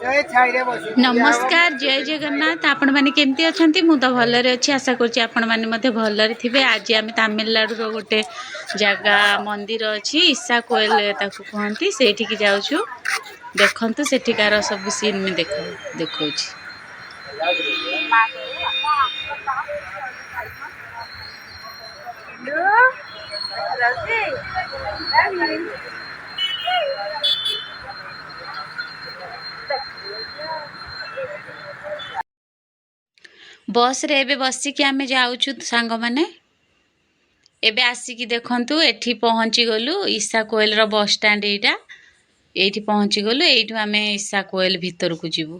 नमस्कार जय जगन्नाथ आपण माने केमती अछंती मु तो भलरे अछि आशा करछि आपण माने मध्ये भलरे थिबे। आज आमे तमिलनाडु रो गोटे जगह मंदिर अछि ईसा कोयल ताकू कहंती सेठी की जाउछु देखंतु सेठीकार सब सीन में देखौछि। बस रे एबे बसिकी आमे जाउछु सांग माने एबे आसिकी देखंतु एठी पहुंची गलु ईसा कोयल रो बस स्टैंड एटा एठी पहुंची गलु एठू आमे ईसा कोयल भीतर को जीवु।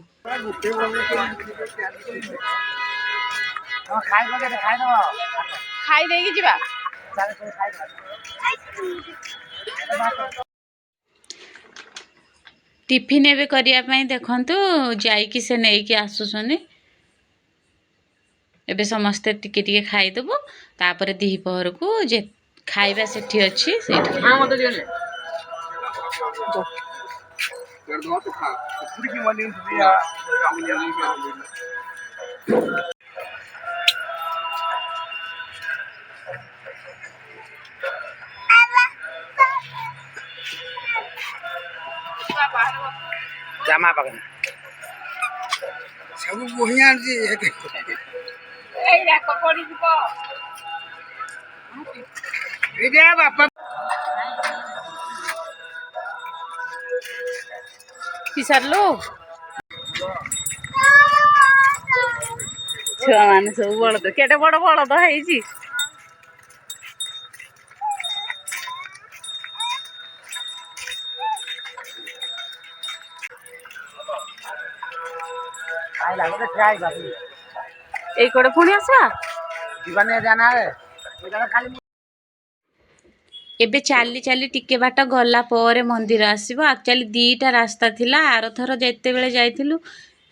खाई देगी जीवा टिफिन एबे करिया पई देखंतु जाईकी से नेकी आसुसनी एबे समस्ते टिके टिके खाई देबो तापरे दिही पहर को जे खाइबा सेठी अछि सेठी हां मत दियले कर दो तो खा पूरी की वाली दिया जामा पकड़ सब बोहिया जी ए राको पड़ी जीवो ए दे बापा पिसरलो छुआ माने सब बळद केटे बड़ बळद हेइची आई लागो ट्राई बाबू ए कोडे पुणी आसा दीवाने जाना है ओ जगह खाली एबे चाली चाली टिके बाट गला परे मंदिर आसीबो। एक्चुअली दीटा रास्ता थिला आरथर जेते बेले जाइथिलु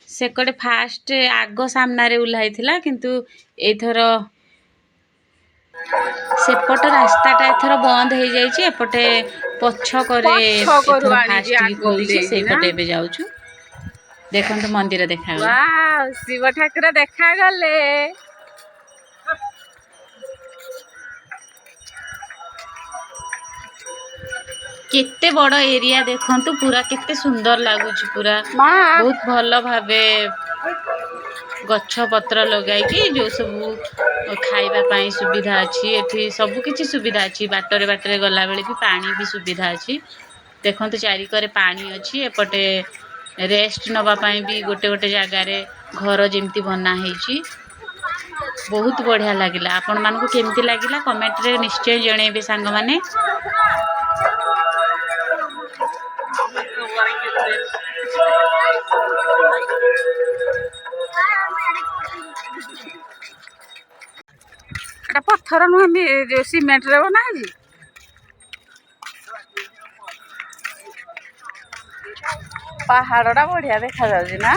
सेकड़े फास्ट आगो सामना रे उलाइथिला किंतु एथर सेपट रास्ताटा एथर बंद हो जाइए एपटे पछ करे फास्ट की खोली सेपटे एबे जाउछु देखंतु मंदिर देखा गला वाह शिव ठाकुर देखा गले केते बड़ एरिया देखंतु पूरा केते सुंदर लागुची पूरा बहुत भल भाबे गच्छ पत्र लगाई कि जो सब खाइबा पाई सुविधा अछि एठी सब किछि सुविधा अछि बाटरे बाटरे गला बेले भी पानी भी सुविधा अछि देखंतु चारी करे पानी अछि एपटे रेस्ट नबा पाई भी गोटे गोटे जगह रे घर जेमती बना हेछि बहुत बढ़िया लागिला आपण मानको केमती लागिला कमेंट रे निश्चय जणेबे सांग माने एटा पत्थर नुहे सीमेंट रे बना है पहाड़टा बढ़िया देखा जाउछि ना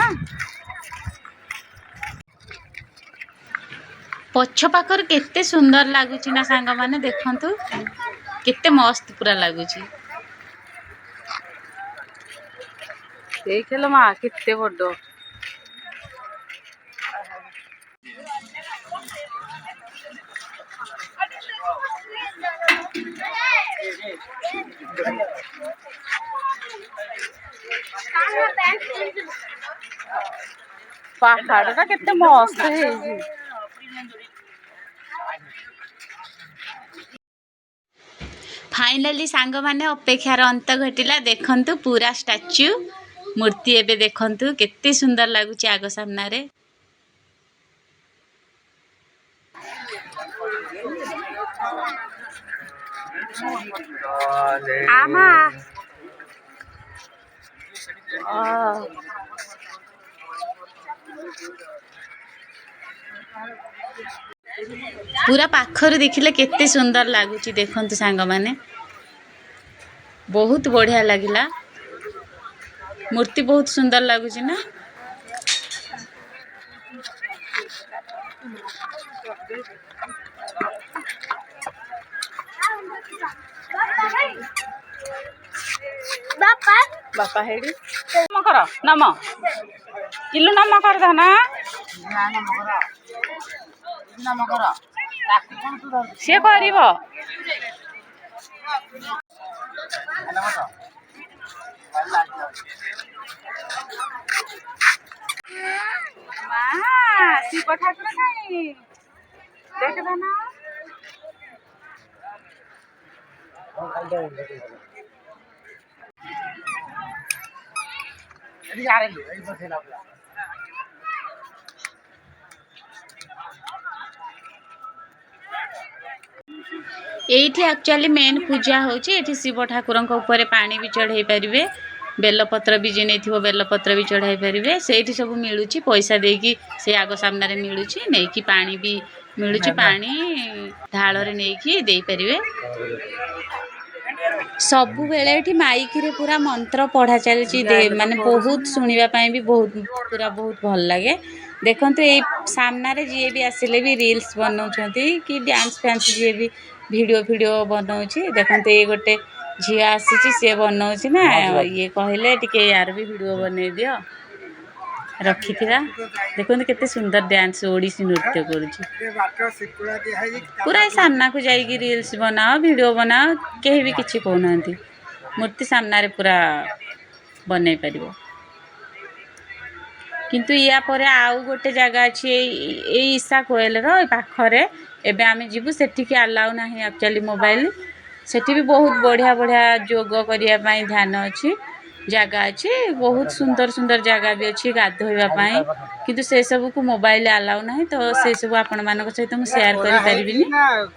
पछ पाकर केते सुंदर लागुछि ना सांग माने देखंतु केते मस्त पूरा लागुछि देखलो मा केते बड्डो पहाड़टा केते मस्त है फाइनली सांग माने अपेक्षार अंत घटिला देखंतु पूरा स्टैच्यू मूर्ति एबे देखंतु केते सुंदर लागुची आगो सामना रे आमा पूरा पाखर देखिले केते सुंदर लागुची देखंतु सांग माने बहुत बढ़िया लागिला मूर्ति बहुत सुंदर लागुची ना बापा बापा हेडी नम कर नम किलु नम कर धना सी कर शिव ठाकुर नहीं देख धना एठी एक्चुअली मेन पूजा होची एठी शिव ठाकुर ऊपर पानी भी चढ़ाई पारिबे बेलपत्र भी जे नहीं बेलपत्र भी चढ़ाई पारिबे सेठी सब मिलुची पैसा देकी से आग सामने रे मिलुची नेकी पानी भी मिलुची पानी ढाल रे नेकी देई पारिबे सबु बेले एठी माइक रे पूरा मंत्र पढ़ा चलची माने बहुत सुनिबा पई भी बहुत पूरा बहुत भल लागे देखंतु ए सामना रे जे भी आसिले भी रील्स बनाउछंती कि डांस फैंस जे भी वीडियो बनाउछि देखंतु ए गोटे झिया आसीची से बनाउछि ना ये कहले टिके यार भी वीडियो बने दियो रखिथिरा देखंतु केते सुंदर डांस ओडिसी नृत्य करूछि पूरा सामना को जाई रील्स बनाओ वीडियो बनाओ केही भी किछि कहनांती मूर्ति सामना रे पूरा बनै परिबो किंतु या परे आउ गोटे जगह अछि ए ईसा कोयल रो पाखरे एबे आमे जिबु सेठी के अलाउ नाही एक्चुअली मोबाइल सेठी भी बहुत बढ़िया बढ़िया योग करिया पई ध्यान अछि जगह अछि बहुत सुंदर सुंदर जगह भी अछि गाधोइबा पई किंतु से सब को मोबाइल अलाउ नाही तो से सब आपण मानक सहित हम शेयर करि परिबिनी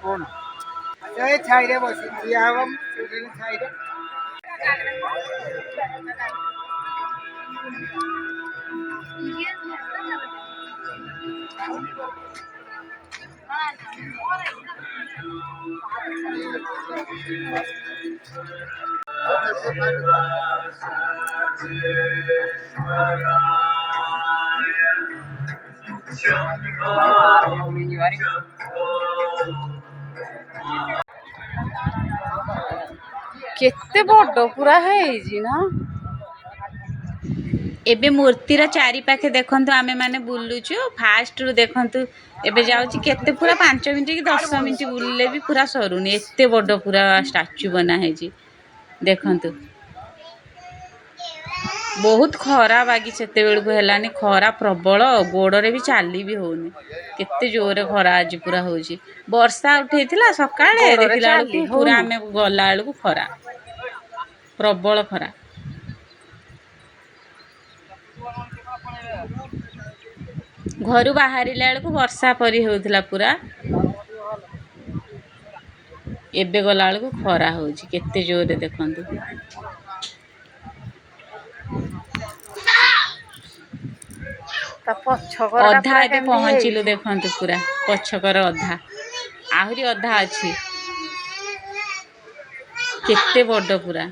कोन ए छाई रे बसी दिया हम छाई रे केते बड़ पूरा है जी ना एबे मूर्तिर चारि पाखे देखंतु आमे माने बुलुचु फास्ट रु देखंतु एबे जाउची केते पूरा 5 मिनिट कि 10 मिनिट बुलले भी पूरा सरुनी एते बड़ पूरा स्टैच्यू बना है जी देखंतु बहुत खरा बागी सेते बेल को हेलानी खरा प्रबल गोड़रे भी चाली भी होनी केते जोरे खरा आज पूरा होची वर्षा उठेइथिला सकाळे देखिला पूरा आमे गला को खरा प्रबल खरा घर बाहर को वर्षा परी होउथिला पूरा एबे गला को खरा होची केते जोरे देखंतु अधा एबे पहुँचिलु देखंतु पूरा पछकर अधा आहुरी अधा अछि केते बड़ पूरा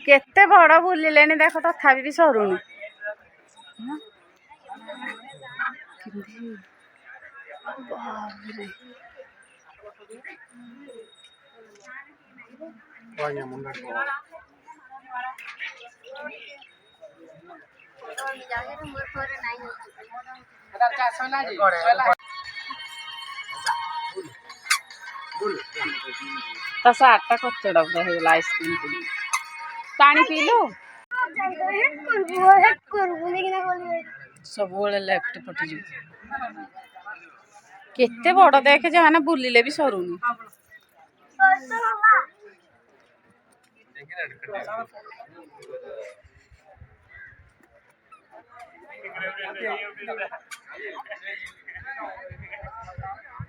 केते बड़ बुलिलेनी देखो तथापि भी सरुनी तसा आटा कचड़ा पूरा हो आइसक्रीम पानी पीलु सब लेफ्ट पटे जी केते बड़ देखे जाने बुलिले भी सरुनी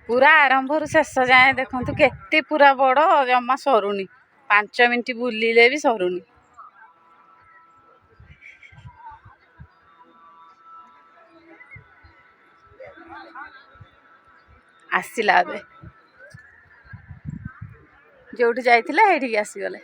पूरा आरंभ रु शेष जाए देखंतु केते पूरा बड़ जमा सरुनी 5 मिनिट बुलिले भी सरुनी आसिला बे जोठी जाइथिला हेठी आसी गले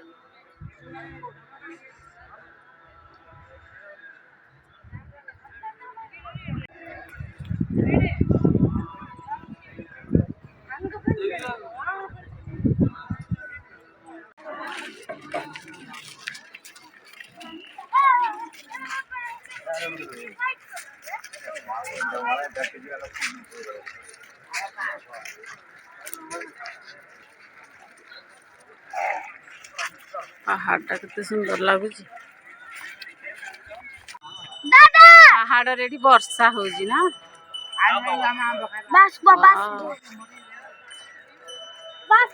पहाड़टा केते सुंदर लगुच पहाड़ रे वर्षा होजी ना बस बस बस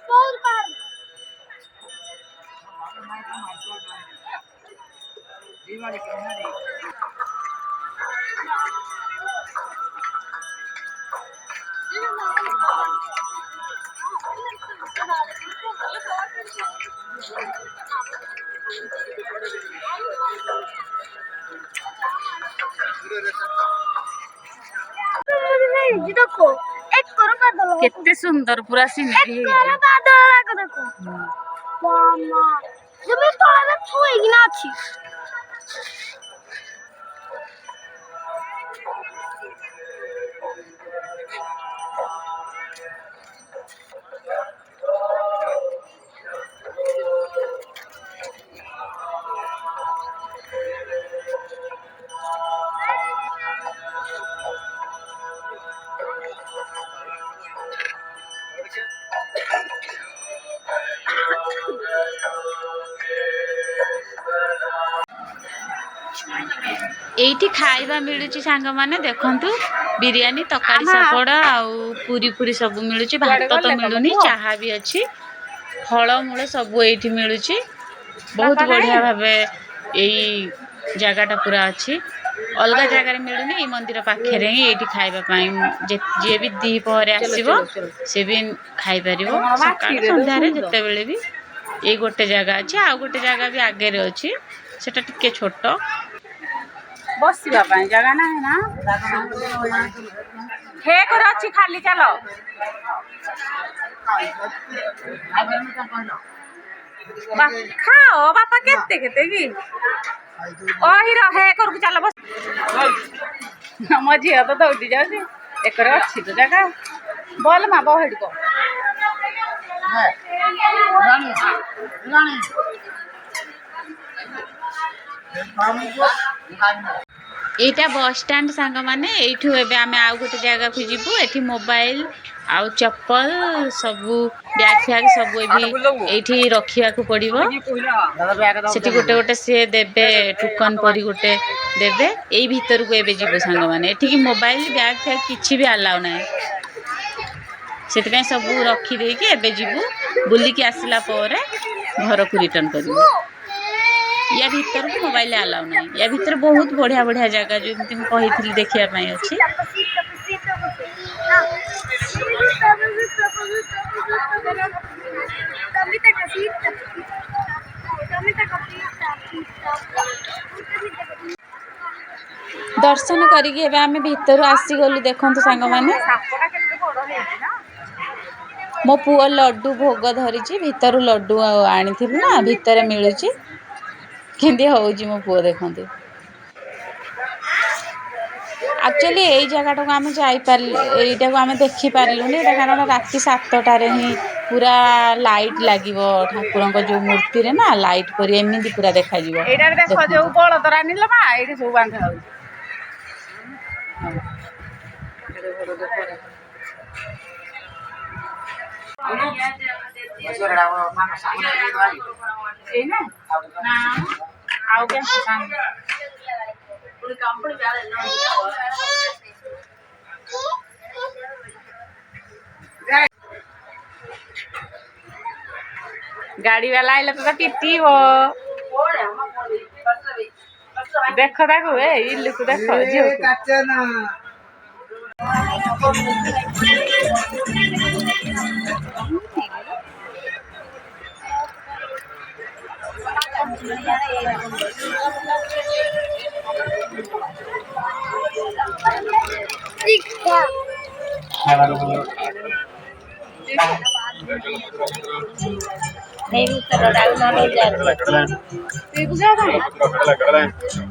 देखो एक करो बादल केते सुंदर पूरा सीनरी एक करो बादल लागो देखो मामा जब तोला छुएगी ना अच्छी एठी खाइबा मिलुची सांग माने देखंतु बिरयानी तकारी सापड़ आउ पूरी पूरी सब मिलुची भात तो मिलुनी चाहा भी अछि फल मूल सब एठी मिलुची बहुत बढ़िया भाबे एई जगहटा पूरा अछि अलगा जगह रे मिलुनी ए मंदिर पाखे रे ही एठी खाइबा पई जे भी दी पहरे आसीबो से भी खाइ परिबो सकाळ संध्या रे जते बेले भी ए गोटे जगह अछि आ गोटे जगह भी आगे रे अछि सेटा टिके छोटो बसिबा पई जगह ना है ना हे कर अछि खाली चलो खाओ बापा केते केते की ओही रहे कर चलो बस मझी तो दौड़ी जाउची एकरे अछि तो जगह बोल मा बहड को रानी रानी एटा बस स्टैंड सांग माने एठू एबे आमे आउ गोटे जगह को जीवु एठी मोबाइल आउ चप्पल सबु बैग फैग सब एभी एठी रखिया को पड़िबो सेठी गोटे गोटे से देबे टोकन परी गोटे देबे एई भीतर को एबे जीवु सांग माने एठी की मोबाइल बैग फैग किछि भी अलाउ नै सेति पे सब रखी दे के एबे जीवु बुली के आसिला परे घर को रिटर्न करिवु या भीतर को मोबाइल अलाउ नै या भीतर बहुत बढ़िया बढ़िया जगह जो एमती म कहिथिली देखिया पई अछि दर्शन करिके एबे आमे भीतर आसी गलु देखंतु सांग माने मो पुआ लड्डू भोग धरिची भीतर लड्डू आनिथिलु ना भीतर मिलुची केंदी होउची मो पुआ देखंतु एक्चुअली एई जगह को आमे जाई पार एइटा को आमे देखि पारलुनी एटा कारण राती 7टा रे ही पूरा लाइट लागिवो ठाकुरन को जो मूर्ति रे ना लाइट परी एमिदी पूरा देखा जीवो एटा रे देखो जो बळदरा निलो मा एठी सब बांधा होउ ए ना ना आउ के सांग पूरी कंपनी वाले गाड़ी वाला आइला तो पिटीबो देखो ताको ए इल्लू को देखो जे काचना नहीं तो डाउनलोड हो जाती है